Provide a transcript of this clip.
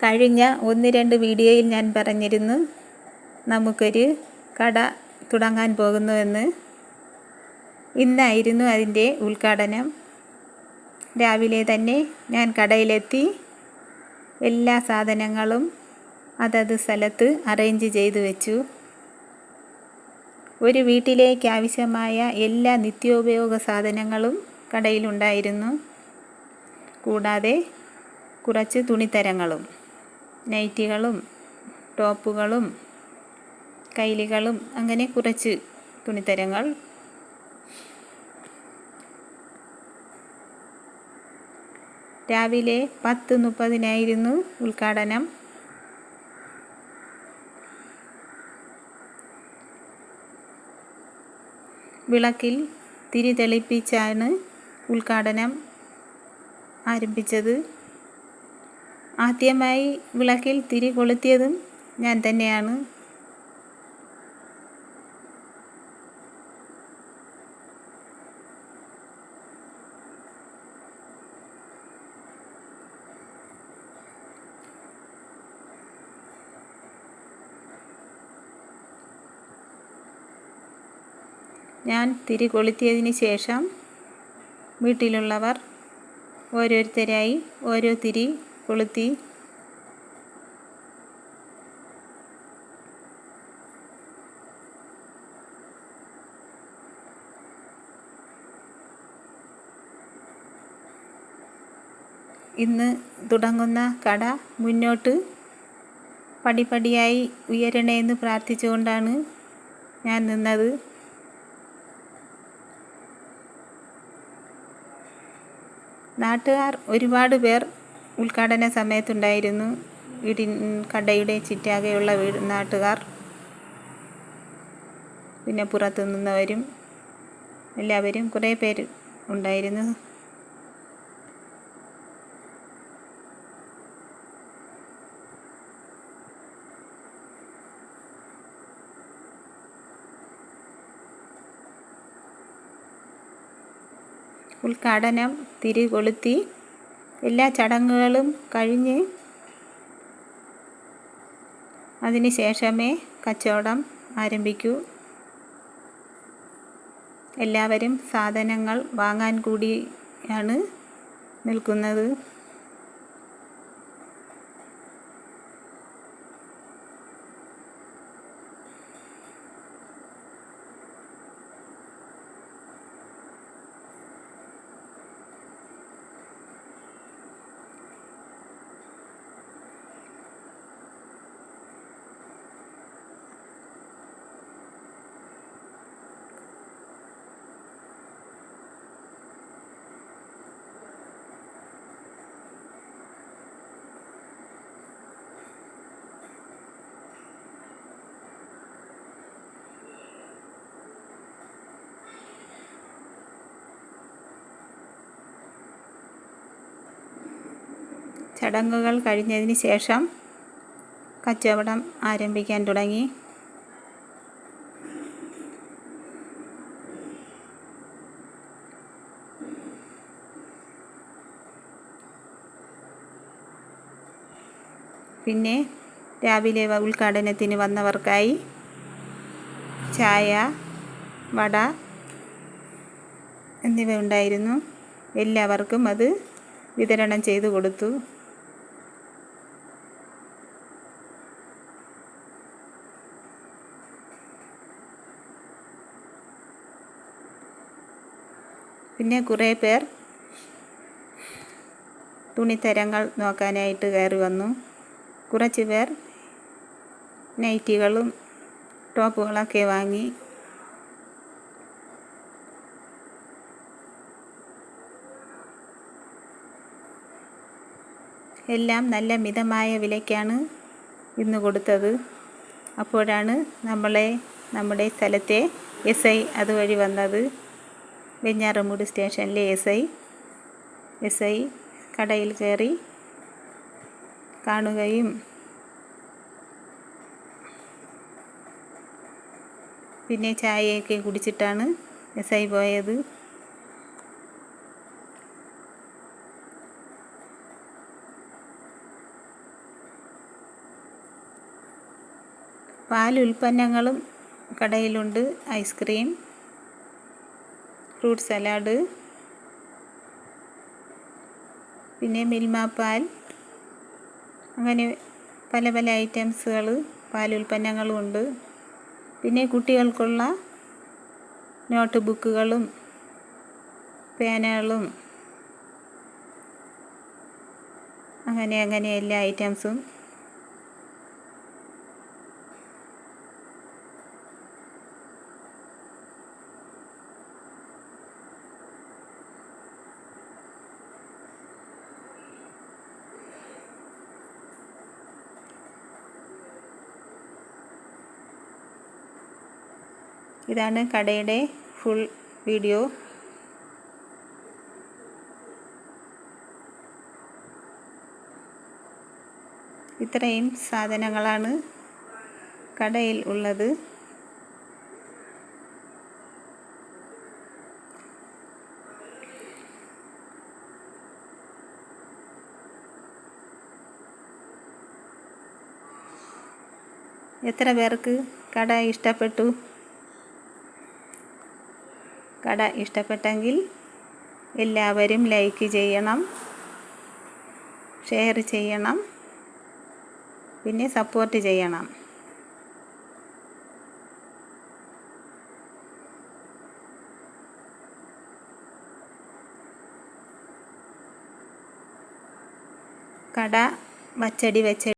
കഴിഞ്ഞ 1-2 വീഡിയോയിൽ ഞാൻ പറഞ്ഞിരുന്നു നമുക്കൊരു കട തുടങ്ങാൻ പോകുന്നുവെന്ന്. ഇന്നായിരുന്നു അതിൻ്റെ ഉദ്ഘാടനം. രാവിലെ തന്നെ ഞാൻ കടയിലെത്തി എല്ലാ സാധനങ്ങളും അതത് സ്ഥലത്ത് അറേഞ്ച് ചെയ്തു വെച്ചു. ഒരു വീട്ടിലേക്ക് ആവശ്യമായ എല്ലാ നിത്യോപയോഗ സാധനങ്ങളും കടയിലുണ്ടായിരുന്നു. കൂടാതെ കുറച്ച് തുണിത്തരങ്ങളും, നൈറ്റികളും, ടോപ്പുകളും, കൈലികളും, അങ്ങനെ കുറച്ച് തുണിത്തരങ്ങൾ. രാവിലെ 10:30 ഉദ്ഘാടനം. വിളക്കിൽ തിരി തെളിപ്പിച്ചാണ് ഉദ്ഘാടനം ആരംഭിച്ചത്. ആദ്യമായി വിളക്കിൽ തിരി കൊളുത്തിയതും ഞാൻ തന്നെയാണ്. ഞാൻ തിരി കൊളുത്തിയതിന് ശേഷം വീട്ടിലുള്ളവർ ഓരോരുത്തരായി ഓരോ തിരി കൊളുത്തി. ഇന്ന് തുടങ്ങുന്ന കട മുന്നോട്ട് പടിപടിയായി ഉയരണേന്ന് പ്രാർത്ഥിച്ചുകൊണ്ടാണ് ഞാൻ നിന്നത്. നാട്ടുകാർ ഒരുപാട് പേർ ഉദ്ഘാടന സമയത്തുണ്ടായിരുന്നു. കടയുടെ ചുറ്റാകെയുള്ള നാട്ടുകാർ, പിന്നെ പുറത്തു നിന്നവരും എല്ലാവരും കുറേ പേര് ഉണ്ടായിരുന്നു. ഉദ്ഘാടനം തിരി കൊളുത്തി എല്ലാ ചടങ്ങുകളും കഴിഞ്ഞ് അതിന് ശേഷമേ കച്ചവടം ആരംഭിക്കൂ. എല്ലാവരും സാധനങ്ങൾ വാങ്ങാൻ കൂടിയാണ് നിൽക്കുന്നത്. ചടങ്ങുകൾ കഴിഞ്ഞതിന് ശേഷം കച്ചവടം ആരംഭിക്കാൻ തുടങ്ങി. പിന്നെ രാവിലെ ഉദ്ഘാടനത്തിന് വന്നവർക്കായി ചായ, വട എന്നിവ ഉണ്ടായിരുന്നു. എല്ലാവർക്കും അത് വിതരണം ചെയ്തു കൊടുത്തു. പിന്നെ കുറേ പേർ തുണിത്തരങ്ങൾ നോക്കാനായിട്ട് കയറി വന്നു. കുറച്ച് പേർ നൈറ്റികളും ടോപ്പുകളൊക്കെ വാങ്ങി. എല്ലാം നല്ല മിതമായ വിലയ്ക്കാണ് ഇന്ന് കൊടുത്തത്. അപ്പോഴാണ് നമ്മുടെ സ്ഥലത്തെ SI അതുവഴി വന്നത്. വെഞ്ഞാറമൂട് സ്റ്റേഷനിലെ SI കടയിൽ കയറി കാണുകയും പിന്നെ ചായയൊക്കെ കുടിച്ചിട്ടാണ് SI പോയത്. പാൽ ഉൽപ്പന്നങ്ങളും കടയിലുണ്ട്. ഐസ്ക്രീം, ഫ്രൂട്ട് സലാഡ്, പിന്നെ മിൽമ പാൽ, അങ്ങനെ പല പല ഐറ്റംസുകൾ പാലുൽപ്പന്നങ്ങളും ഉണ്ട്. പിന്നെ കുട്ടികൾക്കുള്ള നോട്ട് ബുക്കുകളും പേനകളും അങ്ങനെ എല്ലാ ഐറ്റംസും. ഇതാണ് കടയുടെ ഫുൾ വീഡിയോ. ഇത്രയും സാധനങ്ങളാണ് കടയിൽ ഉള്ളത്. എത്ര പേർക്ക് കട ഇഷ്ടപ്പെട്ടു? കട ഇഷ്ടപ്പെട്ടെങ്കിൽ എല്ലാവരും ലൈക്ക് ചെയ്യണം, ഷെയർ ചെയ്യണം, പിന്നെ സപ്പോർട്ട് ചെയ്യണം. കട വച്ചടി